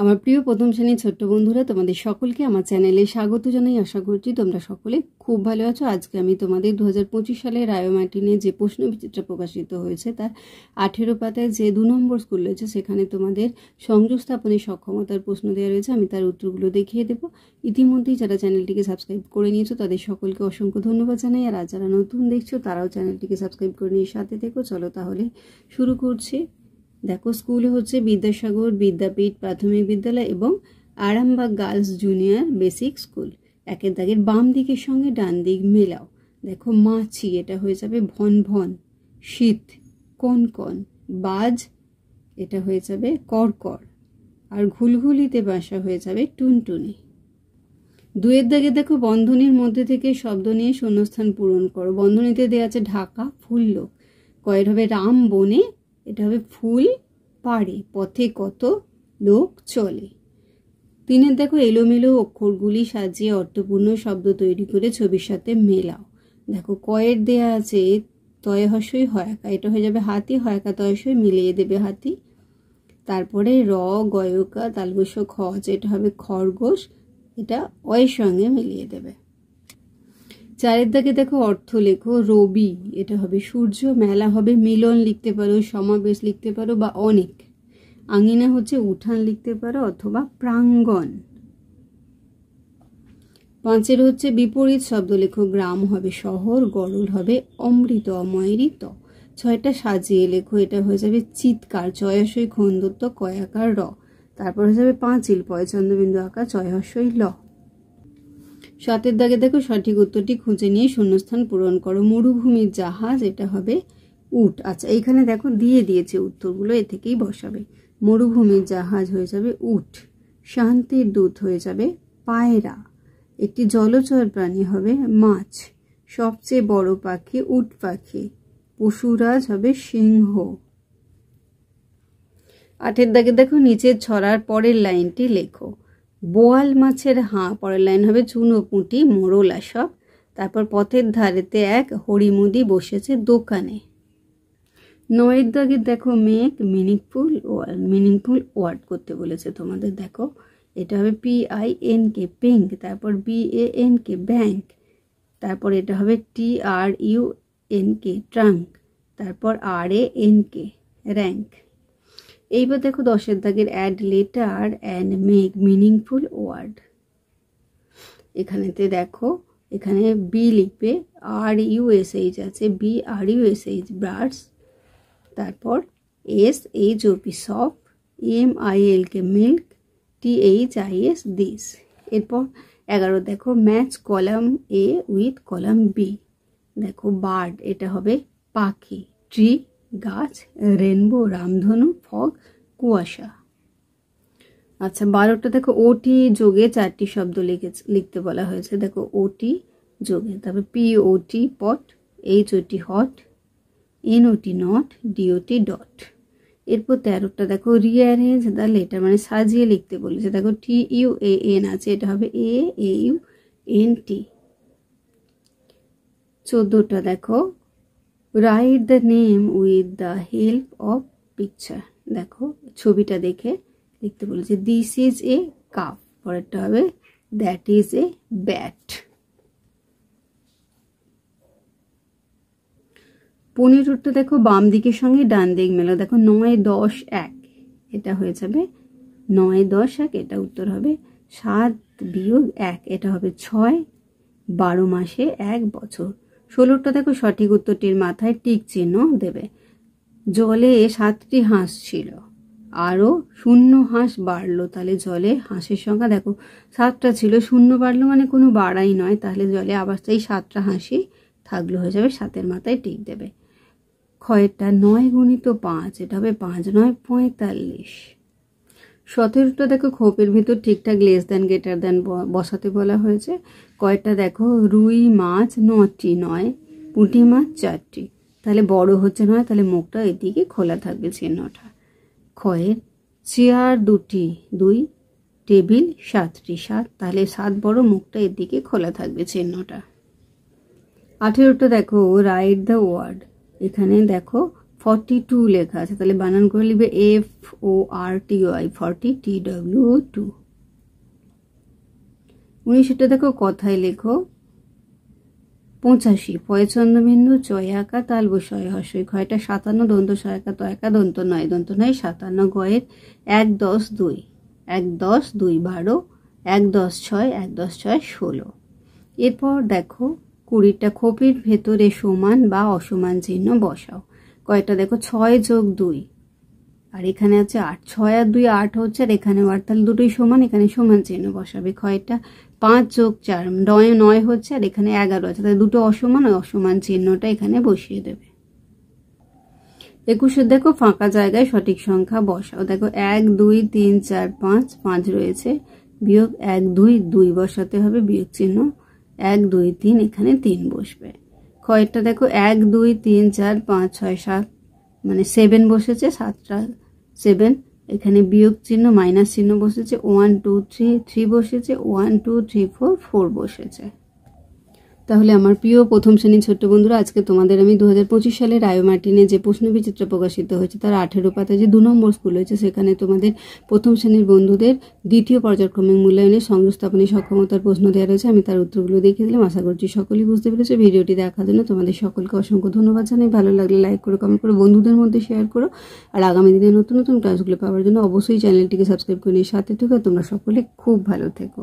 আমার প্রিয় প্রথম শ্রেণীর ছোট্ট বন্ধুরা, তোমাদের সকলকে আমার চ্যানেলে স্বাগত জানাই। আশা করছি তোমরা সকলে খুব ভালো আছো। আজকে আমি তোমাদের 2025 সালে রায়োমার্টিনে যে প্রশ্নবিচিত্রা প্রকাশিত হয়েছে তার 18 পাতায় যে 2 নম্বর স্কুল রয়েছে সেখানে তোমাদের সংযোগ স্থাপনের সক্ষমতার প্রশ্ন দেওয়া রয়েছে। আমি তার উত্তরগুলো দেখিয়ে দেবো। ইতিমধ্যেই যারা চ্যানেলটিকে সাবস্ক্রাইব করে নিয়েছো তাদের সকলকে অসংখ্য ধন্যবাদ জানাই। আর যারা নতুন দেখছো তারাও চ্যানেলটিকে সাবস্ক্রাইব করে নিয়ে সাথে থেকো। চলো তাহলে শুরু করছি। দেখো, স্কুলে হচ্ছে বিদ্যাসাগর বিদ্যাপীঠ প্রাথমিক বিদ্যালয় এবং Arambagh girls junior basic school. একের দাগের বাম দিকের সঙ্গে ডান দিক মেলাও। দেখো, মাছি এটা হয়ে যাবে ভন ভন। শীত কন কন। বাজ এটা হয়ে যাবে করকর। আর ঘুলঘুলিতে বাসা হয়ে যাবে টুনটুনি। দুয়ের দাগে দেখো, বন্ধনীর মধ্যে থেকে শব্দ নিয়ে শূন্যস্থান পূরণ করো। বন্ধনীতে দেওয়া আছে ঢাকা ফুল লোক। কয়ের হবে রাম বনে, এটা হবে ফুল পাড়ে, পথে কত লোক চলে। তিনের দেখো, এলোমেলো অক্ষরগুলি সাজিয়ে অর্থপূর্ণ শব্দ তৈরি করে ছবির সাথে মেলাও। দেখো, কয়ের দেয়া আছে তয় হস্যই হয়াকা, এটা হয়ে যাবে হাতি, হয়াকা তয়সই মিলিয়ে দেবে হাতি। তারপরে র গয়কা তালবস্য খ আছে, এটা হবে খরগোশ, এটা অয়ের সঙ্গে মিলিয়ে দেবে। চারের দাগে দেখো, অর্থ লেখো। রবি এটা হবে সূর্য, মেলা হবে মিলন লিখতে পারো, সমাবেশ লিখতে পারো বা অনেক। আঙিনা হচ্ছে উঠান লিখতে পারো অথবা প্রাঙ্গণ। পাঁচের হচ্ছে বিপরীত শব্দ লেখো। গ্রাম হবে শহর, গরল হবে অমৃত অময়রিত। ছয়টা সাজিয়ে লেখো, এটা হয়ে যাবে চিৎকার, চয়সই খন্দত্ব কয়াকার র। তারপর হয়ে যাবে পাঁচিল, পয়চন্দ্রবিন্দু আঁকা, চয়হস্যই ল। সাতের দাগে দেখো, সঠিক উত্তরটি খুঁজে নিয়ে শূন্যস্থান পূরণ করো। মরুভূমির জাহাজ, এটা হবে উট। আচ্ছা, এইখানে দেখো দিয়ে দিয়েছে উত্তরগুলো, এ থেকেই বসাবে। মরুভূমির জাহাজ হয়ে যাবে উট। শান্তির দূত হয়ে যাবে পায়রা। একটি জলচর প্রাণী হবে মাছ। সবচেয়ে বড় পাখি উট পাখি। পশুরাজ হবে সিংহ। আটের দাগে দেখো, নিচের ছড়ার পরের লাইনটি লেখো। বোয়াল মাছের হাঁ, পরের লাইন হবে চুনো পুঁটি মোরলা সব। তারপর পথের ধারেতে এক হরিমুদি বসেছে দোকানে। নয়ের দাগে দেখো, মেক মিনিংফুল ওয়ার্ড করতে বলেছে তোমাদের। দেখো, এটা হবে PINK পিঙ্ক, তারপর BANK ব্যাংক, তারপর এটা হবে TRUNK ট্রাঙ্ক, তারপর RANK র্যাঙ্ক। এইবার দেখো, দশের দাগের add letter and make meaningful word. এখানেতে দেখো, এখানে বি লিখবে, RUSH আছে, BRUSH ব্রাডস, তারপর SHOP সফ, MILK milk, THIS this. এরপর 11 দেখো, match column A with column B। দেখো, বার্ড এটা হবে পাখি, ট্রি গাছ, রেনবো রামধনু, ফগ কুয়াশা। আচ্ছা, 12টা দেখো, ওটি যোগে 4টি শব্দ লিখতে বলা হয়েছে। দেখো, ওটি যোগে, তারপর POT pot, HOT hot, NOT not, DOT dot. এরপর 13টা দেখো, রিঅ্যারেঞ্জ দ্য লেটার, মানে সাজিয়ে লিখতে বলেছে। দেখো, TUAN আছে, এটা হবে AAUNT। 14টা দেখো, write the name with the help of picture. দেখো, ছবিটা দেখে লিখতে বলেছে। দিস ইজ এ কাপ, পরেরটা হবে দ্যাট ইজ এ ব্যাট। 15টা দেখো, বাম দিকের সঙ্গে ডান দিক মেলো। দেখো, 9 10 1, এটা হয়ে যাবে 9 10 1, এটা উত্তর হবে 7 বিয়োগ 1, এটা হবে 6, 12 মাসে 1 বছর। 16টা দেখো, সঠিক উত্তরটির মাথায় টিক চিহ্ন দেবে। জলে 7টি হাঁস ছিল, আরও 0 হাঁস বাড়লো, তাহলে জলে হাঁসের সংখ্যা দেখো 7টা ছিল, 0 বাড়লো মানে কোনো বাড়াই নয়, তাহলে জলে আবার সেই 7টা হাঁসই থাকলো, হয়ে যাবে 7-এর মাথায় টিক দেবে। ক্ষয়েরটা 9 গুণিত 5, এটা হবে 5 9 45। 17টা দেখো, খোপের ভিতর ঠিকঠাক লেস দেন গ্রেটার দেন বসাতে বলা হয়েছে। কয়েকটা দেখো, রুই মাছ 9টি নয়, পুঁটি মাছ 4টি, তাহলে বড় হচ্ছে নয়, তাহলে মুখটা এদিকে খোলা থাকবে চিহ্নটা। ক্ষয়ের চেয়ার 2টি 2, টেবিল 7টি 7, তাহলে 7 বড়, মুখটা এদিকে খোলা থাকবে চিহ্নটা। 18টা দেখো, রাইট দ্য ওয়ার্ড। এখানে দেখো, 42 লেখা আছে, তাহলে বানান করে লিখবে FORTY 40 TWO2। 19 দেখো কথায় লেখো 85 পয়চন্দ্রবিন্দু চয়াকা তাল বসয় হর্ষই ক্ষয়টা 57 দন্ত সহায়কা তয়কা দন্ত নয় 57 গয়ের 1 10 2 1 10 2 12 1 10 6 1 10 6 16। এরপর দেখো 20টা খোপের ভেতরে সমান বা অসমান চিহ্ন বসাও। কয়টা দেখো 6 যোগ 2 আর এখানে আছে 8, 6 আর 2 8 হচ্ছে, আর এখানে 8, তাহলে দুটোই সমান, এখানে সমান চিহ্ন বসাবে। কয়টা 5 যোগ 4 9 হচ্ছে, আর এখানে 11 আছে, তাহলে দুটো অসমান, ওই অসমান চিহ্নটা এখানে বসিয়ে দেবে। 21 দেখো ফাঁকা জায়গায় সঠিক সংখ্যা বসাও। দেখো 1 2 3 4 5 5 রয়েছে, বিয়োগ 1 2 2 বসাতে হবে, বিয়োগ চিহ্ন 1 2 3 এখানে 3 বসবে। কয়টা দেখো 1 2 3 4 5 6 7 মানে 7 বসেছে, 7টা 7, এখানে বিয়োগ চিহ্ন মাইনাস চিহ্ন বসেছে, 1 2 3 3 বসেছে, 1 2 3 4 4 বসেছে। তাহলে আমার প্রিয় প্রথম শ্রেণীর ছোট্ট বন্ধুরা, আজকে তোমাদের আমি 2025 সালে রায় মার্টিনে যে প্রশ্নবিচিত্র প্রকাশিত হয়েছে তার 18 পাতায় যে 2 নম্বর স্কুল হয়েছে, সেখানে তোমাদের প্রথম শ্রেণীর বন্ধুদের দ্বিতীয় পর্যায়ক্রমিক মূল্যায়নে সংস্থাপনী সক্ষমতার প্রশ্ন দেওয়া রয়েছে। আমি তার উত্তরগুলো দেখিয়ে দিলাম, আশা করছি সকলেই বুঝতে পেরেছে। ভিডিওটি দেখার জন্য তোমাদের সকলকে অসংখ্য ধন্যবাদ জানাই। ভালো লাগলে লাইক করো, কমেন্ট করো, বন্ধুদের মধ্যে শেয়ার করো, আর আগামী দিনে নতুন নতুন ক্লাসগুলো পাওয়ার জন্য অবশ্যই চ্যানেলটিকে সাবস্ক্রাইব করে নিয়ে সাথে থেকো। তোমরা সকলে খুব ভালো থেকো।